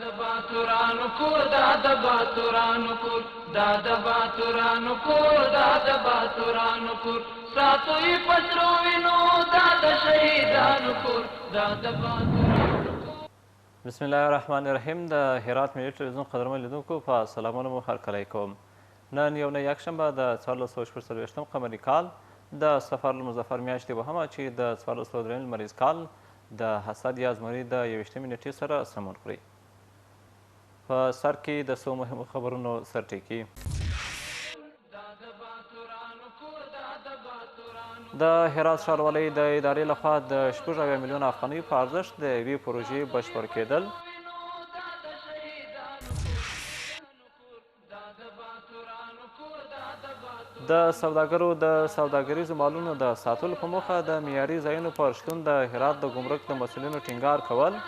د باتورانو کور دا د باتورانو کور دا د باتورانو کور دا د باتورانو کور ساتو یې پسرو وینو دا د شهیدانو کور دا د باتورانو کور. بسم الله الرحمن الرحیم. د هرات ملي ټلویزیون قدرمن لیدونکو په سلامونه مو هرکلی کوم. نن یو نه یکشنبه د 1444 قمري کال د صفر المظفر میاشتې وهمه چې د 1403 لمریز کال د حسد یا زمري د 21 نیټې سره سمون خوري. په سر کې د څو مهمو خبرونو سرټیکي. د هرات ښاروالۍ د ادارې لخوا د 80 میلیونه افغانیو په ارزښت د یوې پروژې بشپړ کېدل. د سوداګرو د سوداګریزو مالونو د ساتلو په موخه د معیاري ځایونو پر شتون د هرات د ګمرک د مسؤلینو ټینګار کول.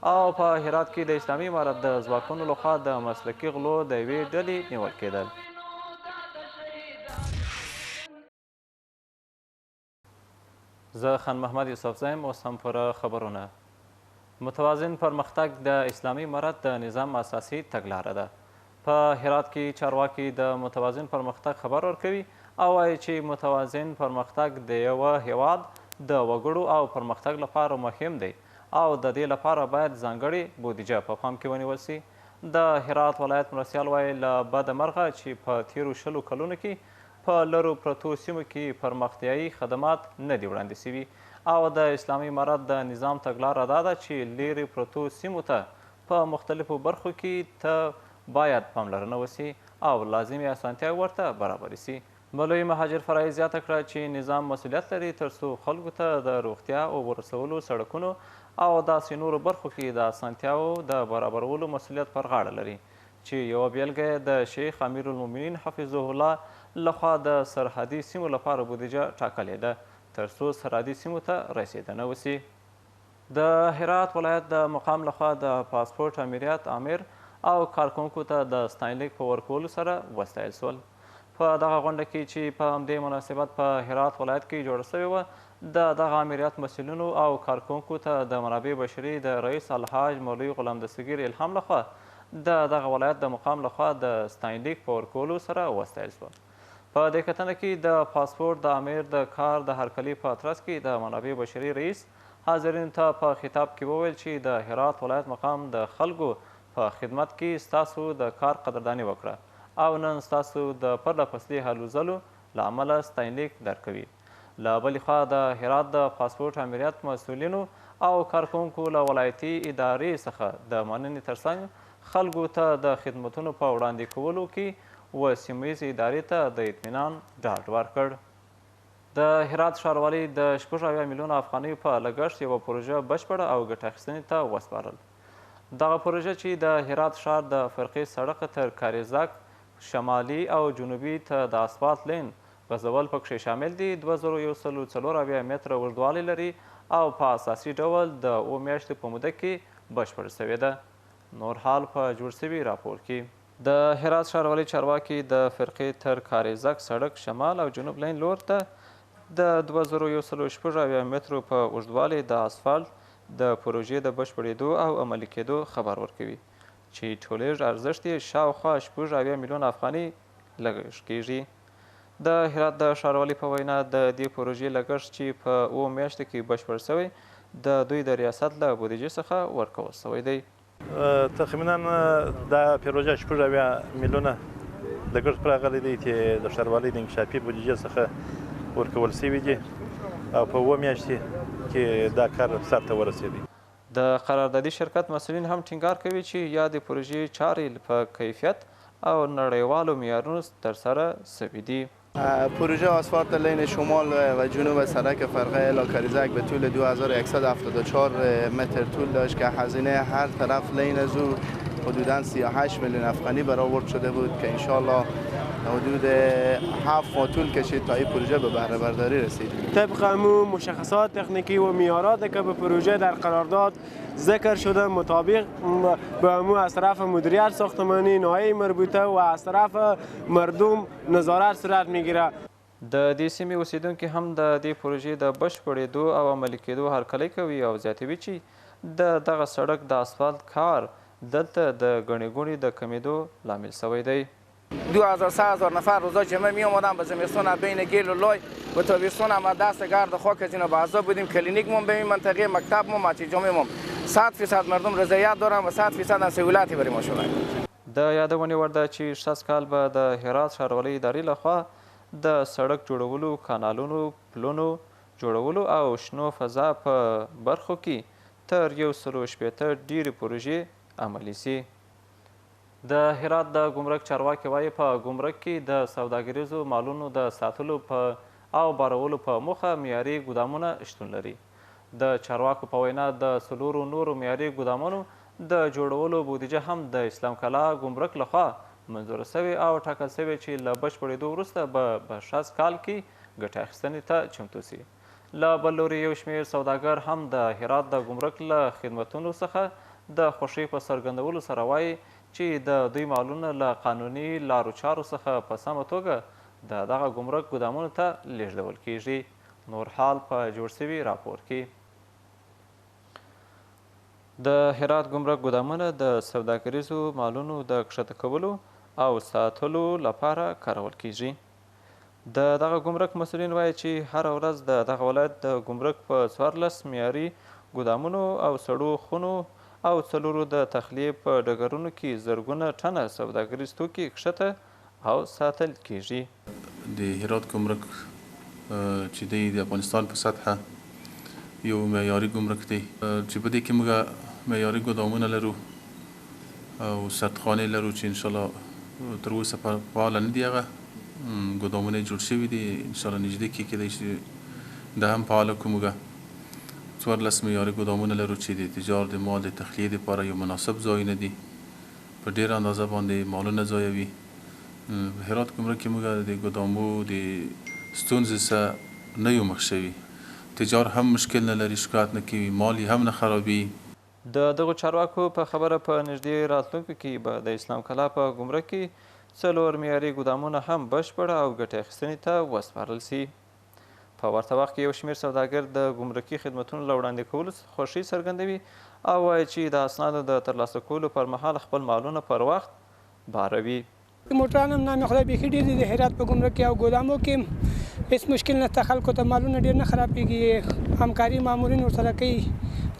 او په هرات کې د اسلامي امارت د ځواکونو لخوا د مسلکي غلو د یوې ډلې نیول کېدل. زه خان محمد یوسفزی یم. اوس هم پوره خبرونه. متوازن پرمختګ د اسلامي امارت د نظام اساسي تګلاره ده. په هرات کې چارواکي د متوازن پرمختګ خبر ورکوي او وایي چې متوازن پرمختګ د یوه هیواد د وګړو او پرمختګ لپاره مهم دی او د دې لپاره باید ځانګړې بودیجه په پام کې ونیول سي. د هرات ولایت مرستیال وایي له بده مرغه چې په تیرو 20 کلونو کې په لرو پرتو سیمو کې پرمختیایي خدمات نه دي وړاندې سوي او د اسلامي امارت د نظام تګلاره دا ده چې لیرې پرتو سیمو ته په مختلفو برخو کې ته باید پاملرنه وسي او لازمي اسانتیاوې ورته برابرې سي. مولوي مهاجر فرایي زیاته کړه چې نظام مسؤلیت لري تر څو خلکو ته د روغتیا او ورسولو سړکونو او داسې نورو برخو کې د اسانتیاوو د برابرولو مسؤلیت پر غاړه لري چې یوه بیلګه د شیخ امیرالمؤمنین حفظه الله لخوا د سرحدي سیمو لپاره بودیجه ټاکلې ده تر څو سرحدي سیمو ته رسیدنه وسي. د هرات ولایت د مقام لخوا د پاسپورټ امریت امیر او کارکونکو ته د ستاینلیک په ورکولو سره وستایل سول. په دغه غونډه کې چې په همدې مناسبت په هرات ولایت کې جوړه سوې وه د دغه امریت مسؤلینو او کارکونکو ته د منابع بشري د رئیس الحاج مولوي غلام دستګیر الهام لخوا د دغه ولایت د مقام لخوا د ستاینلیک په ورکولو سره وستایل سول. په دې کتنه کې د پاسپورټ د امیر د کار د هرکلي په ترڅ کې د منابع بشري رئیس حاضرینو ته په خطاب کې وویل چې د هرات ولایت مقام د خلکو په خدمت کې ستاسو د کار قدرداني وکړه او نن ستاسو د پرله پسې هلو ځلو له امله ستاینلیک درکوي. له بلې خوا د هرات د پاسپورټ امریت مسؤلینو او کارکوونکو له ولایتي ادارې څخه د مننې ترڅنګ خلکو ته د خدمتونو په وړاندې کولو کې و سیمه ییزې ادارې ته د اطمینان ډاډ ورکړ. د هرات ښاروالۍ د 80 میلیونه افغانیو په لګښت یوه پروژه بشپړه او ګټه اخیستنې ته وسپارل. دغه پروژه چې د هرات ښار د فرقې سړک تر کاریزک شمالي او جنوبي ته د اسفالت لین غځول پکښې شامل دي. 2144 متره اوږدوالی لري او په اساسي ډول د 7 میاشتو په موده کې بشپړه سوې ده. نور حال په جوړ سوي راپور کې. د هرات ښاروالۍ چارواکي د فرقې تر کاریزک سړک شمال او جنوب لین لور ته د 2144 مترو په اوږدوالي د اسفالت د پروژې د بشپړېدو او عملي کېدو خبر ورکوي چې ټولیز ارزښت یې شاوخوا 80 میلیونه افغانۍ لګښت کېږي. د هرات د ښاروالۍ په وینا د دې پروژې لګښت چې په 7 میاشتو کې بشپړ شوی د دوی د ریاست له بودیجې څخه ورکول شوی دی. تقریبا دا پروژه 80 میلیونه لګښت پر راغلی دی چې د ښاروالۍ د انکشافي بودیجې څخه ورکول شوي دي او په 7 میاشتې کې دا کار سر ته ورسېدی. د قراردادي شرکت مسؤلین هم ټینګار کوي چې یادې پروژې چارې په کیفیت او نړیوالو معیارونو ترسره شوي دي. پروژه آسفالت لین شمال و جنوب سرک فرقه الی کاریزک به طول 2174 متر طول داشت که هزینه هر طرف لین از او حدوداً 38 میلیون افغانی برآورد شده بود که انشالله حدود 7 ماه طول کشید تا این پروژه به بهره برداری رسید. طبق همون مشخصات تکنیکی و معیاراتی که به پروژه در قرارداد ذکر شده مطابق به همون از طرف مدیریت ساختمانی ناحیه مربوطه و از طرف مردم نظارت صورت میگیره. د دې سیمې اوسیدونکي هم د دې پروژې د بشپړېدو او عملي کېدو هرکلی کوي او زیاتوي چې د دغه سړک د اسفالت کار دلته د ګڼې ګوڼې د کمیدو لامل شوی دی. 2000 نفر روزا که ما می اومدم به زمستون بین گیل و لای و تابستون هم دست گرد خاک از اینا بعضا بودیم. کلینیک مون به این منطقه، مکتب مون، مسجد جامع مون 100% مردم رضایت دارن و 100% هم سهولتی برای ما شدن. د یادونې وړ ده چې 60 کال به د هرات ښاروالۍ ادارې لخوا د سړک جوړولو، کانالونو، پلونو جوړولو او شنو فضا په برخو کې تر 160 ډېرې پروژې عملي سي. د هرات د ګمرک چارواکي وایي په ګمرک کې د سوداګریزو مالونو د ساتلو او بارولو په موخه معیاري ګودامونه شتون لري. د چارواکو په وینا د 4 نورو معیاري ګودامونو د جوړولو بودیجه هم د اسلام کلا ګمرک لخوا منظوره سوې او ټاکل سوې چې له بشپړېدو وروسته به په 60 کال کې ګټې اخیستنې ته چمتو سي. له بل لوري یو شمېر سوداګر هم د هرات د ګمرک له خدمتونو څخه د خوښۍ په څرګندولو سره وایي چې د دوی مالونه له قانوني لارو چارو څخه په سمه توګه د دغه ګمرک ګودامونو ته لیږدول کیږي. نور حال په جوړ سوي راپور کې. د هرات ګمرک ګودامونه د سوداګریزو مالونو د کښته کولو او ساتلو لپاره کارول کیږي. د دغه ګمرک مسؤلین وایي چې هره ورځ د دغه ولایت د ګمرک په 14 معیاري ګودامونو او سړو خونو او 4 د تخلیې په ډګرونو کې زرګونه ټنه سوداګریز توکي کښته او ساتل کیږي. د هرات ګمرک چې دی د افغانستان په سطحه یو معیاري ګمرک دی چې په دې کې موږ معیاري ګودامونه لرو او سرتخانې لرو چې انشاءالله تر اوسه فعاله نه دي. هغه ګودامونه جوړ شوي دي، انشاءالله نږدې کې کیدای شي دا هم فعاله کړو. موږ 14 معیاري ګودامونه لرو چې د تجار د مال د تخلیې دپاره یو مناسب ځایونه دي، په ډېره اندازه باندې مالونه ځایوي. هرات ګمرک کې موږ د ګودامو د ستونزې څخه نه یو مخ شوي، تجار هم مشکل نه لري، شکایت نه کوي، مال یې هم نه خرابي. د دغو چارواکو په خبره په نږدې راتلونکو کې به د اسلام کلا په ګمرک کې 4 معیاري ګودامونه هم بشپړه او ګټې اخیستنې ته وسپارل سي. په ورته وخت کې یو شمېر سوداګر د ګمرکي خدمتونو له وړاندې کولو خوښي څرګندوي او وایي چې د اسنادو د ترلاسه کولو پر مهال خپل مالونه پر وخت باروي. موټران هم نامې خدای بیخي ډېر دي د هرات په ګمرک کې او ګودامو کې هېڅ مشکل نشته. خلکو ته مالونه ډېر نه خرابېږي، همکاري مامورین ورسره کوي،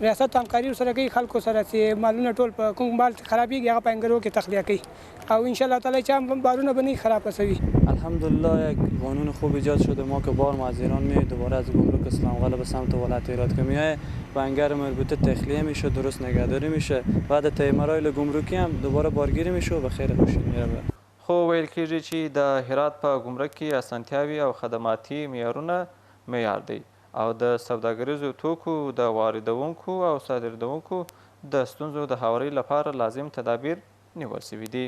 ریاست همکاري ورسره کوي خلکو سره چې مالونه ټول په کوم مال خرابېږي هغه په انګرو کې تخلیه کوي او انشاءالله تعالی چې هم بارونه به نه خراب شوي. الحمدلله یک قانون خوب ایجاد شده. ما که بار ما از ایران میایم دوباره از گمرک اسلام قلعه به سمت ولایت هرات که میایم و انگر مربوطه تخلیه میشه، درست نگهداری میشه، بعد طی مراحل گمرکی هم دوباره بارگیری میشه و به خیر خوشی میره. خو ویل کیږي چې د هرات په ګمرک کې اسانتیاوي او خدماتي معیارونه معیار دی او د سوداګریزو توکو د واردونکو او صادرونکو د ستونزو د هواري لپاره لازم تدابیر نیول شوي دي.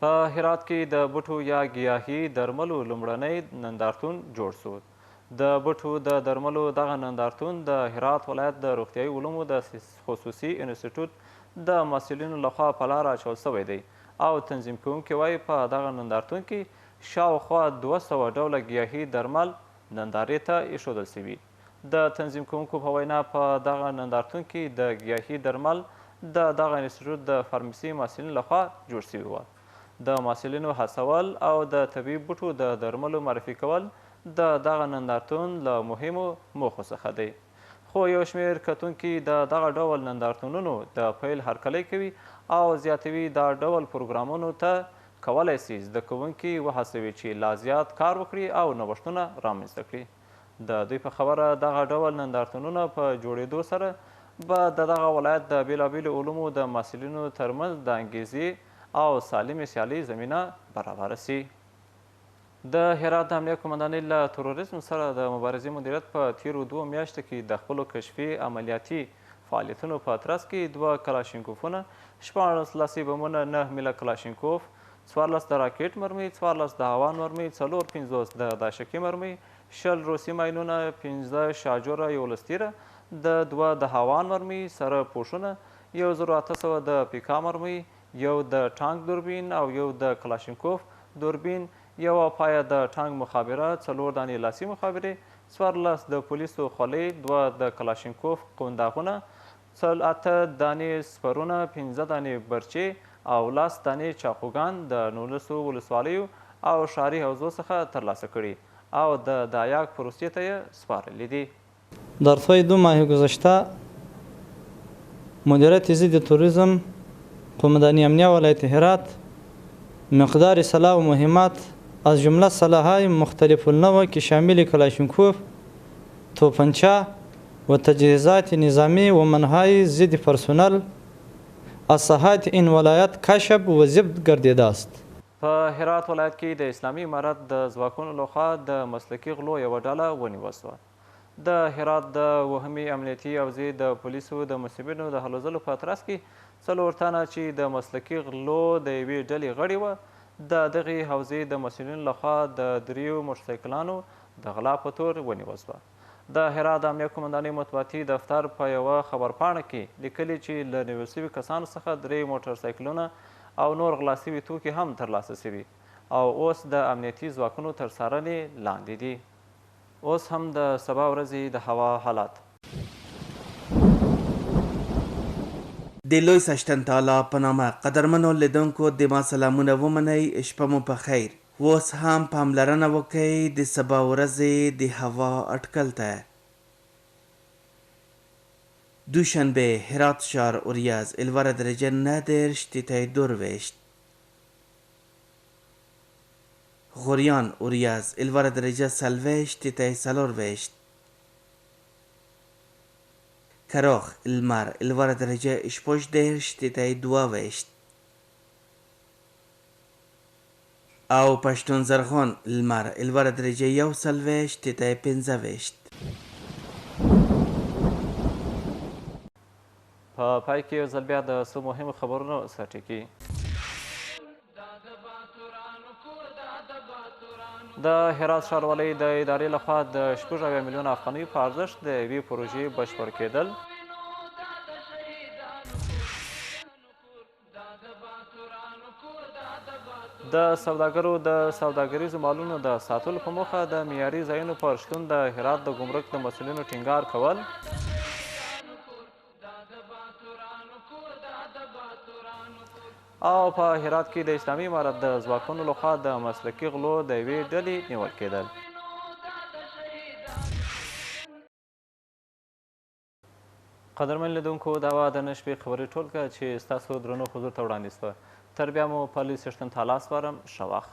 په هرات کې د بوټو یا ګیاهي درملو لومړنی نندارتون جوړ شو. د بوټو د درملو دغه نندارتون د هرات ولایت د روغتیایي علومو د خصوصي انسټیټوټ د مسؤلینو لخوا په لاره اچول شوی دی او تنظیم کوونکي وایي په دغه نندارتون کې شاوخوا 200 ډوله ګیاهي درمل نندارې ته ایښودل شوي. د تنظیم کوونکو په وینا په دغه نندارتون کې د ګیاهي درمل د دغه انسټیټوټ د فارمسي محصلینو لخوا جوړ شوي وو. د محصلینو هڅول او د طبیعي بوټو د درملو معرفي کول د دغه نندارتون له مهمو موخو څخه دی. خو یو شمېر کتونکي د دغه ډول نندارتونونو د پیل هرکلی کوي او زیاتوي دا ډول پروګرامونو ته کولی سي زده کوونکي وهڅوي چې لا زیات کار وکړي او نوښتونه رامنځته کړي. د دوی په خبره دغه ډول نندارتونونه په جوړېدو سره به د دغه ولایت د بېلابېلو علومو د محصلینو ترمنځ د انګیزې او سالمې سیالۍ زمینه برابره سي. د هرات د امنیه قمندانۍ له تروریزم سره د مبارزې مدیریت په تیرو 2 میاشتو کې د خپلو کشفي عملیاتي فعالیتونو په ترڅ کې 2 کلاشینکوفونه، 16 لاسي بمونه، 9 میله کلاشینکوف، 14 د راکټ مرمۍ، 14 د هوا مرمۍ، 450 د داشکي مرمۍ، 20 روسي ماینونه، 15 شاجوره 11 تیره، د 2 د هوا مرمۍ سره پوښونه، 1800 د پیکا مرمۍ، 1 د ټانک دوربین او 1 د کلاشینکوف دوربین، یوه پایه د ټانک مخابره، 4 دانې لاسي مخابرې، 14 د پولیسو خولۍ، 2 د کلاشینکوف قونداغونه، 8 دانې سپرونه، 15 دانې برچې او 10 دانې چاقوګان د 19 ولسوالیو او ښاري حوزو څخه ترلاسه کړي او د دایاک پروسې ته یې سپارلي دي. در طی 2 ماه گذشته مدیریت ضد تروریسم قومندانی امنیه ولایت هرات مقدار سلاح و مهمات از جمله سلاح‌های مختلف النوع که شامل کلاشینکوف، توپنچه و تجهیزات نظامی و منهای ضد پرسنل از ساحات این ولایت کشف و ضبط گردیده است. په هرات ولایت کې د اسلامي امارت د ځواکونو لخوا د مسلکي غلو یوه ډله ونیول شوه. د هرات د وهمي امنیتي حوزې د پولیسو د مصیبینو د هلو ځلو په ترڅ کې 4 تنه چې د مسلکي غلو د یوې ډلې غړي وه د دغې حوزې د مسؤلینو لخوا د 3 موټرسایکلانو د غلا په تور ونیول شوه. د هرات د امنیه قومندانۍ مطبوعاتي دفتر په یوه خبرپاڼه کې لیکلي چې له نیول شوي کسانو څخه 3 موټرسایکلونه او نور غلا شوي توکي هم ترلاسه شوي او اوس د امنیتي ځواکونو تر څارنې لاندې دي. اوس هم د سبا ورځې د هوا حالات. د لوی سشتن تعالی په نامه قدرمنو لیدونکو د ما سلامونه ومنئ، شپه مو په خیر. اوس هم پاملرنه وکئ د سبا ورځې د هوا اټکل ته. دوشنبه هرات ښار اوریاز 11 درجه 9 تیتای 2 غوریان اوریاز 11 درجه 30 تیتای 4 کراخ المار 11 درجه 18 تیتای 2 او پشتون زرغون المار 11 درجه 1 تیتای 15. په پای کې یو ځل بیا د څو مهمو خبرونو سرټکي. د هرات ښاروالۍ د ادارې لخوا د 6 میلیون افغانیو په ارزښت د یوې پروژې بشپړ کېدل. د سوداګرو د سوداګریزو مالونو د ساتلو په موخه د معیاري ځایونو پر شتون د هرات د ګمرک د مسؤلینو ټینګار کول. او په هرات کې د اسلامي امارت د ځواکونو لخوا د مسلکي غلو د یوې ډلې نیول کېدل. قدرمن لیدونکو دا وه د نن شپې خبرې ټولګه چې ستاسو درنو حضور ته وړاندې شوه. تر بیا مو په لوی څښتن تعالی سپارم. ښه وخت.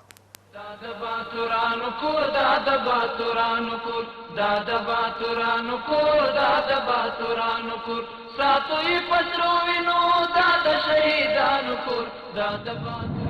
دا د باتورانو کور، دا د باتورانو کور، دا د باتورانو کور، دا د باتورانو کور، ساتو یې په سرو وینو، دا د شهیدانو کور، دا د باتورانو